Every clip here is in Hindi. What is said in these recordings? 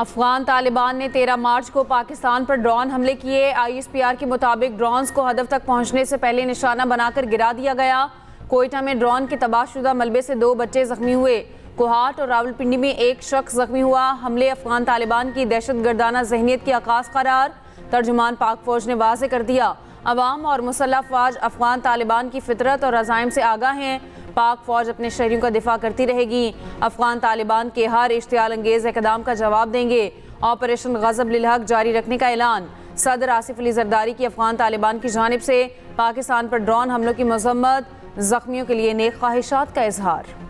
अफगान तालिबान ने 13 मार्च को पाकिस्तान पर ड्रोन हमले किए। ISPR के मुताबिक ड्रोन्स को हदफ तक पहुंचने से पहले निशाना बनाकर गिरा दिया गया। कोयटा में ड्रोन के तबाहशुदा मलबे से 2 बच्चे जख्मी हुए। कोहाट और रावलपिंडी में 1 शख्स जख्मी हुआ। हमले अफगान तालिबान की दहशतगर्दाना जहनीत की आगाज करार। तर्जुमान पाक फौज ने वाज़ेह कर दिया, अवाम और मुसल्लह फौज अफगान तालिबान की फितरत और अज़ाइम से आगाह हैं। पाक फौज अपने शहरियों का दिफा करती रहेगी। अफगान तालिबान के हर इश्तियाल अंगेज इक़दाम का जवाब देंगे। ऑपरेशन गज़ब लिल हक जारी रखने का ऐलान। सदर आसिफ अली जरदारी की अफगान तालिबान की जानिब से पाकिस्तान पर ड्रोन हमलों की मज़म्मत, जख्मियों के लिए नेक ख्वाहिशात का इजहार।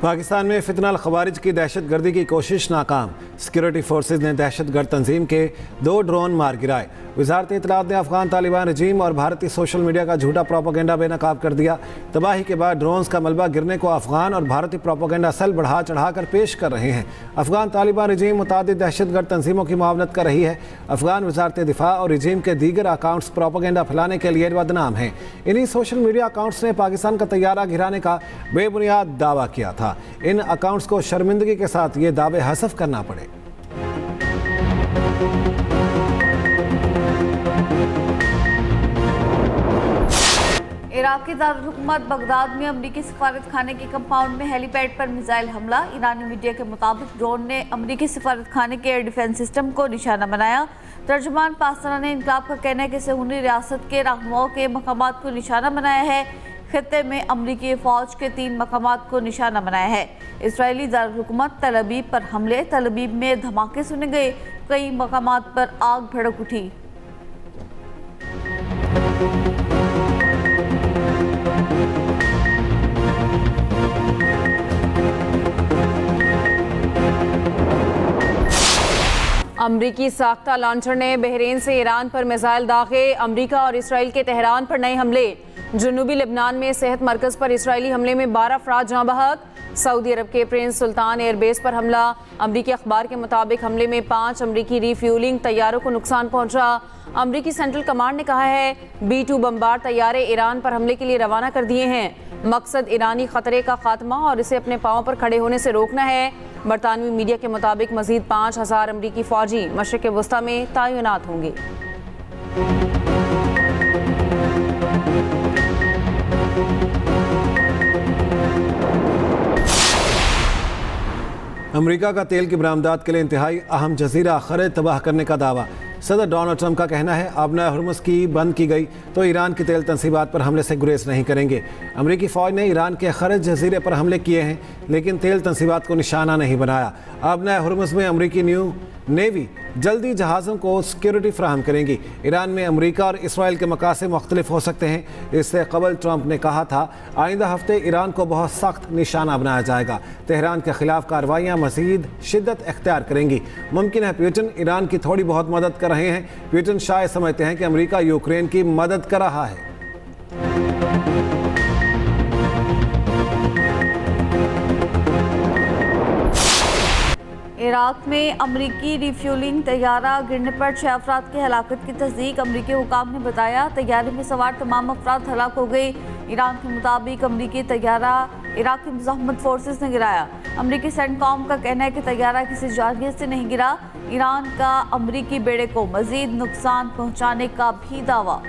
पाकिस्तान में फितनल खवारिज की दहशत गर्दी की कोशिश नाकाम। सिक्योरिटी फोर्सेज ने दहशत गर्द तंजीम के 2 ड्रोन मार गिराए। वजारत इत्तलात ने अफगान तालिबान रजीम और भारतीय सोशल मीडिया का झूठा प्रोपेगेंडा बेनकाब कर दिया। तबाही के बाद ड्रोन्स का मलबा गिरने को अफगान और भारतीय प्रोपेगेंडा सेल बढ़ा चढ़ा कर पेश कर रहे हैं। अफगान तालिबान रजीम मुतादिद दहशत गर्द तंजीमों की मुआवनत कर रही है। अफगान वजारत दिफा और रजीम के दीगर अकाउंट्स प्रोपेगेंडा फैलाने के लिए बदनाम हैं। इन्हीं सोशल मीडिया अकाउंट्स ने पाकिस्तान का तैयारा गिराने का बेबुनियाद दावा किया था। इन अकाउंट्स को शर्मिंदगी के साथ ये दावे हसफ करना पड़े। इराक की दारुल-हुकूमत बगदाद में अमरीकी सफारत खाने के कंपाउंड में हेलीपैड पर मिसाइल हमला। ईरानी मीडिया के मुताबिक ड्रोन ने अमरीकी सफारत खाने के एयर डिफेंस सिस्टम को निशाना बनाया। तर्जुमान पासरान इनकलाब का कहना है कि सहूनी रियासत के रहनुमाओं के मकामात को निशाना बनाया है। खित्ते में अमरीकी फौज के 3 मकामात को निशाना बनाया है। इसराइली दारुल-हुकूमत तल अबीब पर हमले। तल अबीब में धमाके सुने गए, कई मकामात पर आग भड़क उठी। अमरीकी साख्ता लॉन्चर ने बहरीन से ईरान पर मिसाइल दागे। अमरीका और इसराइल के तेहरान पर नए हमले। जनूबी लेबनान में सेहत मरकज़ पर इसराइली हमले में 12 अफराद जाँ बहक। सऊदी अरब के प्रिंस सुल्तान एयरबेस पर हमला। अमरीकी अखबार के मुताबिक हमले में 5 अमरीकी रीफ्यूलिंग तैयारों को नुकसान पहुंचा। अमरीकी सेंट्रल कमांड ने कहा है B-2 बमबार तैयारे ईरान पर हमले के लिए रवाना कर दिए हैं। मकसद ईरानी खतरे का खात्मा और इसे अपने पांव पर खड़े होने से रोकना है। बरतानवी मीडिया के मुताबिक मजीद 5000 अमरीकी फौजी मशरिक़ वस्ता में तैनात होंगे। अमेरिका का तेल की बरामदात के लिए इंतहाई अहम जजीरा खरीद तबाह करने का दावा। सदर डोनाल्ड ट्रंप का कहना है आबना हुर्मुज़ की बंद की गई तो ईरान की तेल तनसीबात पर हमले से गुरेज नहीं करेंगे। अमरीकी फ़ौज ने ईरान के खरज जजीरे पर हमले किए हैं लेकिन तेल तनसीबात को निशाना नहीं बनाया। आबना हुर्मुज़ में अमरीकी न्यू नेवी जल्दी जहाज़ों को सिक्योरिटी फ्राहम करेंगी। ईरान में अमरीका और इसराइल के मकासद मुख्तलिफ हो सकते हैं। इससे कबल ट्रंप ने कहा था आइंदा हफ्ते ईरान को बहुत सख्त निशाना बनाया जाएगा। तेहरान के खिलाफ कार्रवाइयाँ मज़ीद शिद्दत अख्तियार करेंगी। मुमकिन है पुतिन ईरान की थोड़ी बहुत मदद कर रहे हैं। पुतिन शायद समझते हैं कि अमरीका यूक्रेन की मदद कर रहा है। इराक में अमरीकी रिफ्यूलिंग तैयारा गिरने पर 6 अफराद की हलाकत की तस्दीक। अमरीकी हुकाम ने बताया तैयारे में सवार तमाम अफराद हलाक हो गए। ईरान के मुताबिक अमरीकी तैयारा इराकी मुजाहमत फोर्सेस ने गिराया। अमरीकी सेंटकॉम का कहना है कि तैयारा किसी जारहियत से नहीं गिरा। ईरान का अमरीकी बेड़े को मजीद नुकसान पहुँचाने का भी दावा।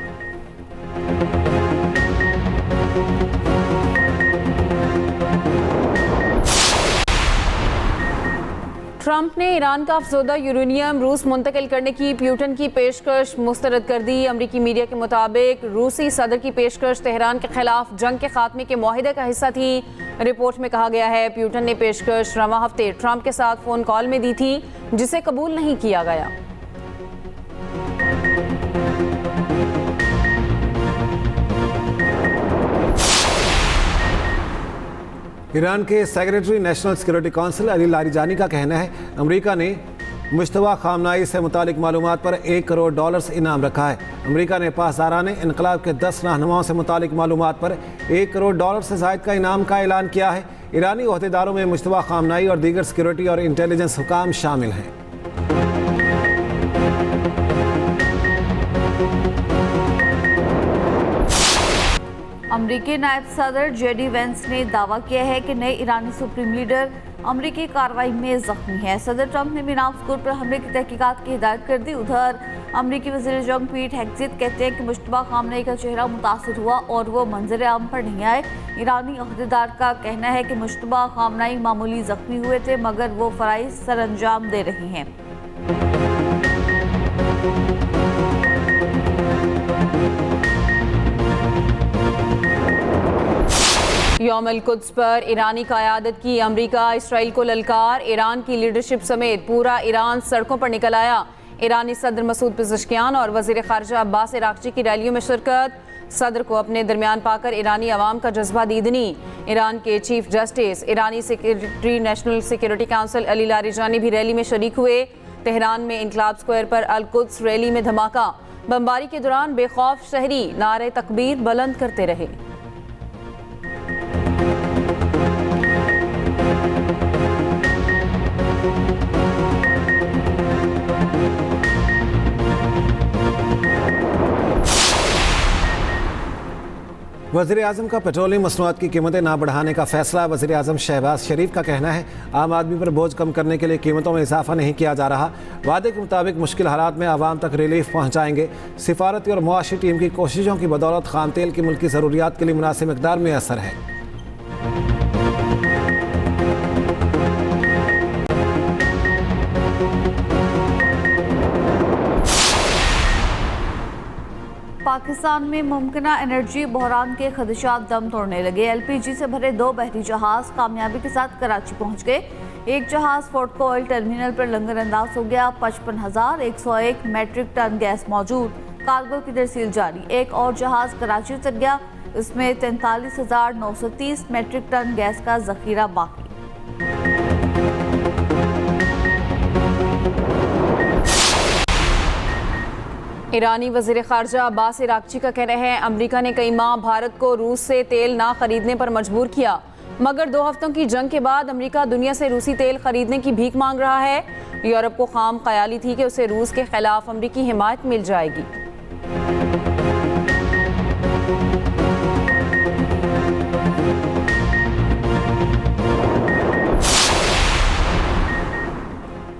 ट्रंप ने ईरान का अफसोदा यूरेनियम रूस मुंतकिल करने की पुतिन की पेशकश मुस्तरद कर दी। अमरीकी मीडिया के मुताबिक रूसी सदर की पेशकश तेहरान के खिलाफ जंग के खात्मे के मुआहिदे का हिस्सा थी। रिपोर्ट में कहा गया है पुतिन ने पेशकश रवां हफ्ते ट्रंप के साथ फ़ोन कॉल में दी थी जिसे कबूल नहीं किया गया। ईरान के secretary national security council Ali Larijani का कहना है अमेरिका ने मुश्तबा खामनाई से मुतालिक मालूमात पर $1 करोड़ इनाम रखा है। अमेरिका ने पासदारान इनकलाब के 10 रहनुमाओं से मुतालिक मालूमात पर $1 करोड़ से ज़ायद का इनाम का ऐलान किया है। ईरानी ओहदेदारों में मुश्तबा खामनाई और दीगर सिक्योरिटी और इंटेलिजेंस हुकाम शामिल हैं। अमरीकी नायब सदर जेडी वेंस ने दावा किया है कि नए ईरानी सुप्रीम लीडर अमरीकी कार्रवाई में जख्मी है। सदर ट्रंप ने मीनाम स्कूल पर हमले की तहकीकात की हिदायत कर दी। उधर अमरीकी वज़ीर जंग पीट हेगसेथ कहते हैं कि मुश्तबा खामनेई का चेहरा मुतासर हुआ और वो मंजर आम पर नहीं आए। ईरानी अहदेदार का कहना है कि मुश्तबा खामनेई मामूली जख्मी हुए थे मगर वो फ़राइज़ सरअंजाम दे रहे हैं। यौम कुद्स पर ईरानी क़यादत की अमरीका इसराइल को ललकार। ईरान की लीडरशिप समेत पूरा ईरान सड़कों पर निकल आया। ईरानी सदर मसूद पेज़ेश्कियान और वज़ीर ख़ारिजा अब्बास अराग़ची की रैलियों में शिरकत। सदर को अपने दरमियान पाकर ईरानी अवाम का जज्बा दीदनी। ईरान के चीफ जस्टिस, ईरानी secretary national security council Ali Larijani भी रैली में शरीक हुए। तेहरान में इनकलाब स्क्वायर पर अल कुद्स रैली में धमाका। बमबारी के दौरान बेखौफ शहरी नारे तकबीर बुलंद करते रहे। वज़ीर आज़म का पेट्रोलियम मसनूआत की कीमतें ना बढ़ाने का फैसला। वज़ीर आज़म शहबाज शरीफ का कहना है आम आदमी पर बोझ कम करने के लिए कीमतों में इजाफा नहीं किया जा रहा। वादे के मुताबिक मुश्किल हालात में आवाम तक रिलीफ पहुँचाएंगे। सिफारती और मुआशी टीम की कोशिशों की बदौलत खाम तेल की मुल्की ज़रूरियात के लिए मुनासिब मिकदार में असर है। पाकिस्तान में मुमकिना एनर्जी बहरान के खदशात दम तोड़ने लगे। एलपीजी से भरे 2 बहरी जहाज कामयाबी के साथ कराची पहुंच गए। एक जहाज फोर्टको ऑयल टर्मिनल पर लंगर अंदाज हो गया। 55,101 मैट्रिक टन गैस मौजूद, कार्गो की तरसील जारी। एक और जहाज कराची उतर गया, इसमें 43,930 मैट्रिक टन गैस का जखीरा बाकी। ईरानी वज़ीर ख़ारिजा अब्बास अराग़ची का कहना है अमरीका ने कई माह भारत को रूस से तेल ना खरीदने पर मजबूर किया, मगर 2 हफ्तों की जंग के बाद अमरीका दुनिया से रूसी तेल खरीदने की भीख मांग रहा है। यूरोप को खाम ख्याली थी कि उसे रूस के खिलाफ अमरीकी हिमायत मिल जाएगी।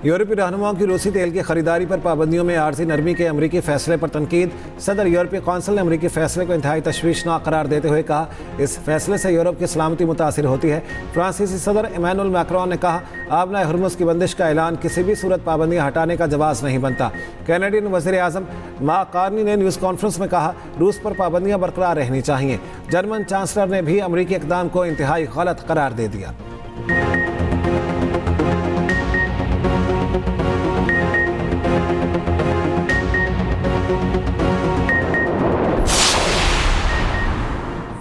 यूरोपीय रहनुमाओं की रूसी तेल की खरीदारी पर पाबंदियों में आर्जी नरमी के अमरीकी फैसले पर तनकीद। सदर यूरोपीय कौंसिल ने अमरीकी फैसले को इंतहाई तशवीशनाक करार देते हुए कहा इस फैसले से यूरोप की सलामती मुतासिर होती है। फ्रांसीसी सदर इमैनुअल मैक्रोन ने कहा आबनाए हुर्मुज़ की बंदिश का ऐलान किसी भी सूरत पाबंदियाँ हटाने का जवाज़ नहीं बनता। कैनेडियन वज़ीर आज़म मार्क कार्नी ने न्यूज़ कॉन्फ्रेंस में कहा रूस पर पाबंदियाँ बरकरार रहनी चाहिए। जर्मन चांसलर ने भी अमरीकी इक़दाम को इंतहाई गलत करार दे दिया।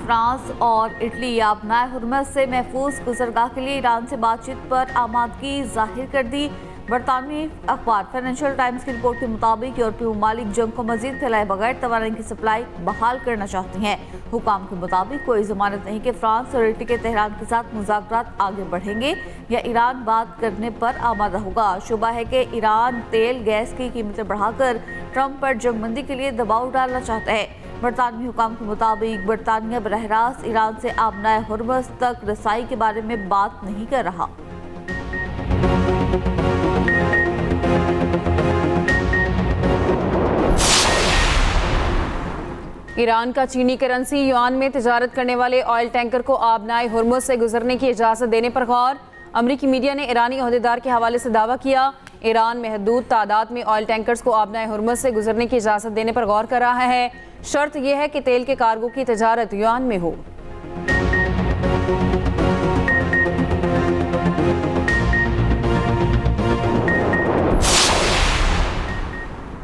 फ्रांस और इटली आबनाए हुर्मुज़ से महफूज गुज़रगाह के लिए ईरान से बातचीत पर आमादगी जाहिर कर दी। बरतानवी अखबार फाइनेंशियल टाइम्स की रिपोर्ट के मुताबिक यूरोपीय ममालिक जंग को मजीद फैलाए बगैर तवानाई की सप्लाई बहाल करना चाहती हैं। हुकाम के मुताबिक कोई जमानत नहीं कि फ्रांस और इटली के तेहरान के साथ मुज़ाकरात आगे बढ़ेंगे या ईरान बात करने पर आमादा होगा। शुबा है कि ईरान तेल गैस की कीमतें बढ़ाकर ट्रंप पर जंगबंदी के लिए दबाव डालना चाहता है। बरतानवी हुकाम के मुताबिक बरतानिया बरह रास्त ईरान से आबनाए हुर्मुज़ तक रसाई के बारे में बात नहीं कर रहा। ईरान का चीनी करेंसी युआन में तिजारत करने वाले ऑयल टैंकर को आबनाए हुर्मुज़ से गुजरने की इजाज़त देने पर गौर। अमरीकी मीडिया ने ईरानी अहदेदार के हवाले से दावा किया ईरान महदूद तादाद में ऑयल टैंकर्स को आबनाए हुर्मुज़ से गुजरने की इजाज़त देने पर गौर कर रहा है। शर्त यह है कि तेल के कार्गो की तिजारत युआन में हो।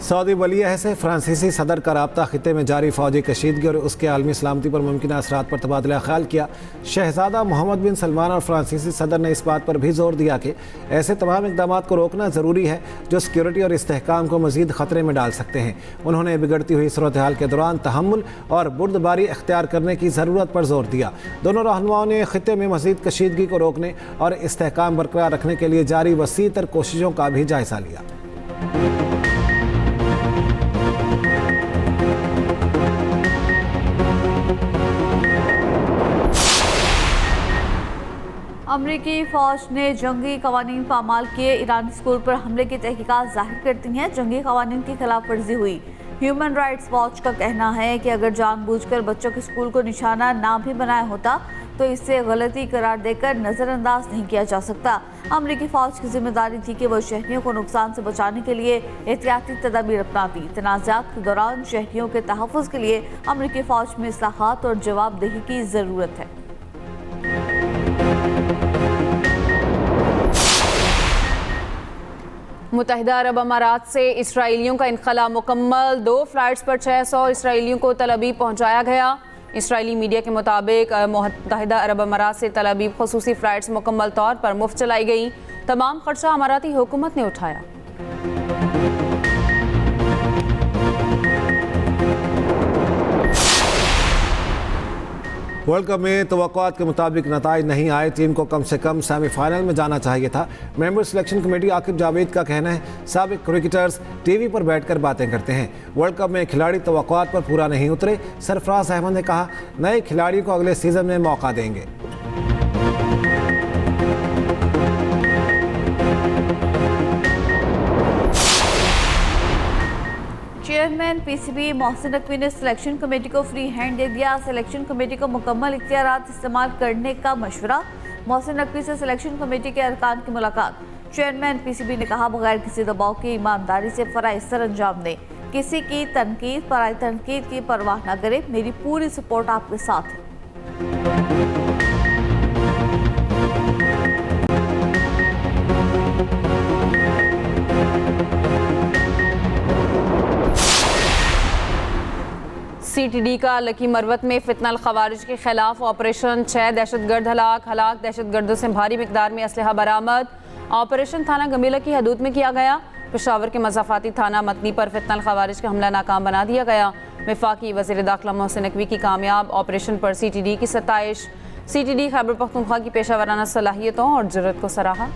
सऊदी वलीअहद से फ्रांसीसी सदर का राब्ता खिते में जारी फौजी कशीदगी और उसके आलमी सलामती पर मुमकिन असरात पर तबादला ख्याल किया। शहजादा मोहम्मद बिन सलमान और फ्रांसीसी सदर ने इस बात पर भी जोर दिया कि ऐसे तमाम इक़दामात को रोकना ज़रूरी है जो सिक्योरिटी और इस्तेहकाम को मज़ीद ख़तरे में डाल सकते हैं। उन्होंने बिगड़ती हुई सूरत हाल के दौरान तहम्मुल और बुर्दबारी इख्तियार करने की ज़रूरत पर जोर दिया। दोनों रहनुमाओं ने खिते में मज़ीद कशीदगी को रोकने और इस्तेहकाम बरकरार रखने के लिए जारी वसी तर कोशिशों का भी जायज़ा लिया। अमरीकी फौज ने जंगी कवानीन पामाल किए। ईरानी स्कूल पर हमले की तहकीकात जाहिर करती हैं जंगी कवानीन की खिलाफ वर्जी हुई। ह्यूमन राइट्स वॉच का कहना है कि अगर जानबूझकर बच्चों के स्कूल को निशाना ना भी बनाया होता तो इसे गलती करार देकर नज़रअंदाज नहीं किया जा सकता। अमरीकी फौज की जिम्मेदारी थी कि वह शहरियों को नुकसान से बचाने के लिए एहतियाती तदाबीर अपनाती। तनाज़ात के दौरान शहरियों के तहफ़्फ़ुज़ के लिए अमरीकी फौज में इस्लाहात और जवाबदेही की ज़रूरत है। मुत्तहिदा अरब अमारात से इसराइलियों का इनखला मुकम्मल। 2 फ्लाइट्स पर 600 इसराइलियों को तल अबीब पहुँचाया गया। इसराइली मीडिया के मुताबिक मुत्तहिदा अरब अमारात से तल अबीब खुसूसी फ़्लाइट्स मुकम्मल तौर पर मुफ्त चलाई गई। तमाम खर्चा अमाराती हुकूमत ने उठाया। वर्ल्ड कप में तवक्कुआत के मुताबिक नताइज नहीं आए। टीम को कम से कम सेमीफाइनल में जाना चाहिए था। Member selection committee Aqib Javed का कहना है साबिक क्रिकेटर्स टीवी पर बैठकर बातें करते हैं। वर्ल्ड कप में खिलाड़ी तवक्कुआत पर पूरा नहीं उतरे। सरफराज अहमद ने कहा नए खिलाड़ियों को अगले सीजन में मौका देंगे। चेयरमैन पीसीबी मोहसिन नकवी ने सिलेक्शन कमेटी को फ्री हैंड दे दिया। सिलेक्शन कमेटी को मुकम्मल इख्तियारात इस्तेमाल करने का मशवरा। मोहसिन नकवी से सिलेक्शन कमेटी के अरकान की मुलाकात। चेयरमैन पीसीबी ने कहा बगैर किसी दबाव की ईमानदारी से फ़राइज़ सर अंजाम दें। किसी की तनकीद पराई तनकीद की परवाह न करें। मेरी पूरी सपोर्ट आपके साथ है। सीटीडी का लकी मरवत में फितनल खवारिज के खिलाफ ऑपरेशन। 6 दहशतगर्द हलाक दहशतगर्दों से भारी मिकदार में असलहा बरामद। ऑपरेशन थाना गमीला की हदूद में किया गया। पेशावर के मज़ाफ़ाती थाना मतनी पर फितनल खवारिज का हमला नाकाम बना दिया गया। वफाकी वज़ीर दाखिला मोहसिन नकवी की कामयाब ऑपरेशन पर सीटीडी की सताइश। सीटीडी खैबर पख्तूनख्वा की पेशावराना सलाहियतों और जुर्रत को सराहा।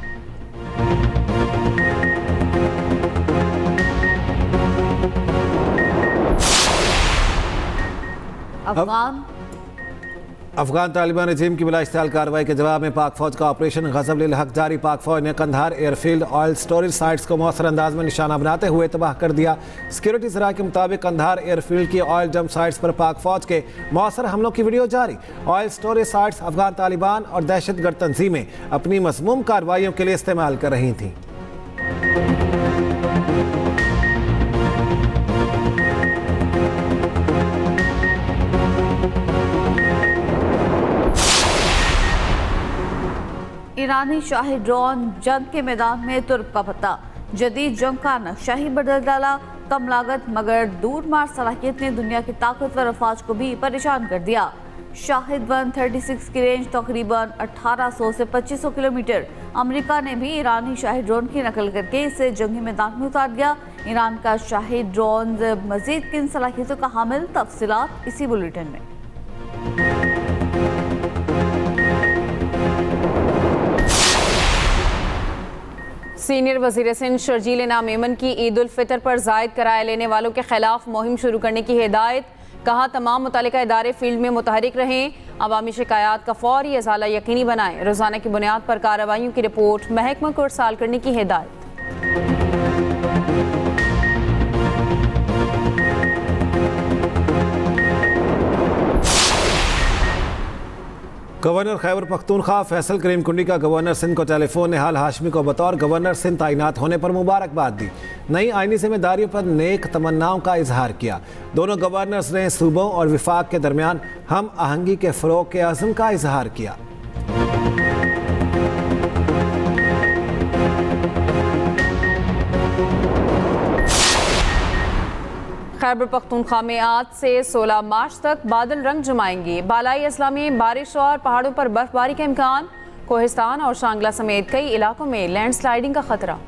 अफगान तालिबान रजीम की बिलाइस्ताल कार्रवाई के जवाब में पाक फौज का ऑपरेशन गज़ब हक जारी। पाक फौज ने Kandahar airfield oil storage sites को मौसर अंदाज में निशाना बनाते हुए तबाह कर दिया। सिक्योरिटी ज़रा के मुताबिक कंधार एयरफील्ड की ऑयल डंप साइट्स पर पाक फौज के मौसर हमलों की वीडियो जारी। Oil storage sites Afghan Taliban और दहशतगर्द तंजीमें अपनी मज़मूम कार्रवाइयों के लिए इस्तेमाल कर रही थीं। ईरानी शाही ड्रोन जंग के मैदान में तुर्क का पत्ता। जदीद जंग का नक्शा ही बदल डाला। कम लागत मगर दूर मार सलाहियत ने दुनिया की ताकतवर अफवाज को भी परेशान कर दिया। शाहिद 136 की रेंज तकरीबन 1800 से 2500 किलोमीटर। अमेरिका ने भी ईरानी शाही ड्रोन की नकल करके इसे जंगी मैदान में उतार दिया। ईरान का शाही ड्रोन मजीद किन सलाहियतों का हामिल, तफसीलात इसी बुलेटिन में। सीनियर वज़ीर सिंध शर्जील इनाम मेमन की ईद उल फितर पर जायद किराया लेने वालों के खिलाफ मुहिम शुरू करने की हिदायत। कहा तमाम मुतालिका इदारे फील्ड में मुतहरिक रहें। अवामी शिकायत का फौरी अज़ाला यकीनी बनाएं। रोज़ाना की बुनियाद पर कार्रवाइयों की रिपोर्ट महकमा को इरसाल करने की हिदायत। गवर्नर खैबर पख्तूनख्वा फैसल करीम कुंडी का गवर्नर सिंध को टेलीफोन निहाल हाशमी को बतौर गवर्नर सिंध तैनात होने पर मुबारकबाद दी। नई आईनी जिम्मेदारियों पर नेक तमन्नाओं का इजहार किया। दोनों गवर्नर्स ने सूबों और विफाक के दरमियान हम आहंगी के फ़रोग़ के अज़्म का इजहार किया। खैबर पख्तूनख्वा में आज से 16 मार्च तक बादल रंग जमाएंगे। बालाई अजला में बारिश और पहाड़ों पर बर्फबारी का इम्कान। कोहिस्तान और शांगला समेत कई इलाकों में लैंडस्लाइडिंग का खतरा।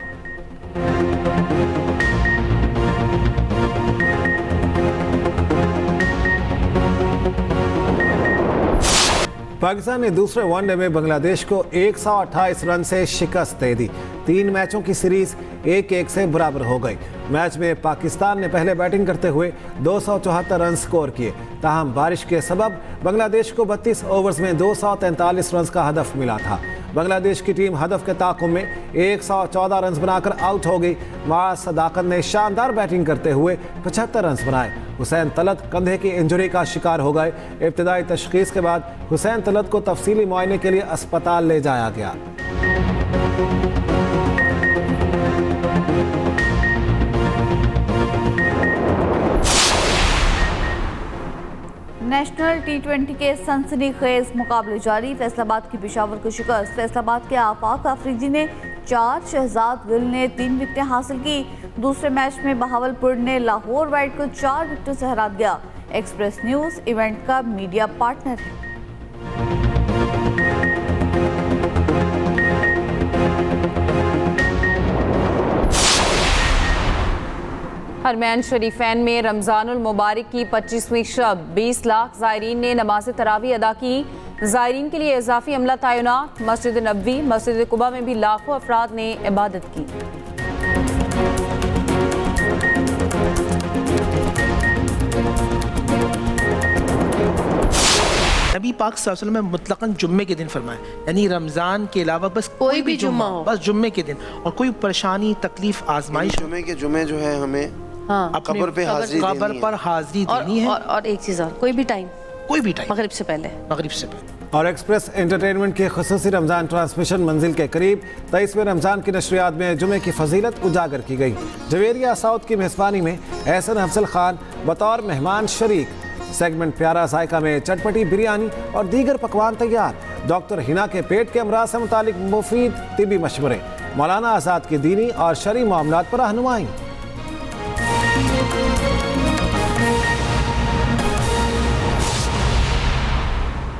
पाकिस्तान ने दूसरे वनडे में बांग्लादेश को 128 रन से शिकस्त दे दी। 3 मैचों की सीरीज 1-1 से बराबर हो गई। मैच में पाकिस्तान ने पहले बैटिंग करते हुए 274 रन स्कोर किए। ताहम बारिश के सबब बांग्लादेश को 32 ओवर्स में 243 रन का हदफ मिला था। बांग्लादेश की टीम हदफ के ताक़ुब में 114 रन बनाकर आउट हो गई। माज सदाकत ने शानदार बैटिंग करते हुए 75 रन बनाए। हुसैन तलत कंधे की इंजरी का शिकार हो गए। इब्तिदाई तशखीस के बाद हुसैन तलत को तफसीली मुआयने के लिए अस्पताल ले जाया गया। नेशनल T20 के सनसनीखेज मुकाबले जारी। फैसलाबाद की पेशावर को शिकस्त। फैसलाबाद के आफाक अफरीदी ने 4, शहजाद गिल ने 3 विकेटें हासिल की। दूसरे मैच में बहावलपुर ने लाहौर वाइट को 4 विकेटों से हरा दिया। एक्सप्रेस न्यूज़ इवेंट का मीडिया पार्टनर है। हरमैन शरीफैन में रमज़ानुल मुबारक की 25वीं शब 20 लाख ज़ायरीन ने नमाज तरावी अदा की। ज़ायरीन के लिए इजाफी अमला तैनात। मस्जिद नबवी, मस्जिद कुबा में भी लाखों अफराद ने इबादत की। नबी पाक सल्लल्लाहु अलैहि वसल्लम ने मुतलकन जुम्मे के दिन फरमाया, यानी रमज़ान के अलावा बस कोई भी जुम्मा हो, बस जुम्मे के दिन, और कोई परेशानी तकलीफ आजमाइश जुम्मे जो है हमें कब्र पे हाजिरी कब्र पर हाजिरी देनी है। और एक चीज़ और, कोई भी टाइम मगरिब से पहले। और एक्सप्रेस एंटरटेनमेंट के खुसूसी रमज़ान ट्रांसमिशन मंजिल के करीब 23वें रमज़ान की नशरियात में जुमे की फजीलत उजागर की गई। जवेरिया साउथ की मेज़बानी में एहसन अफजल खान बतौर मेहमान शरीक। सेगमेंट प्यारा जायका में चटपटी बिरयानी और दीगर पकवान तैयार। डॉक्टर हिना के पेट के अमराज से मुतालिक मुफीद तिबी मशवरे। मौलाना आज़ाद की दीनी और शरई मामलात पर रहनुमाई।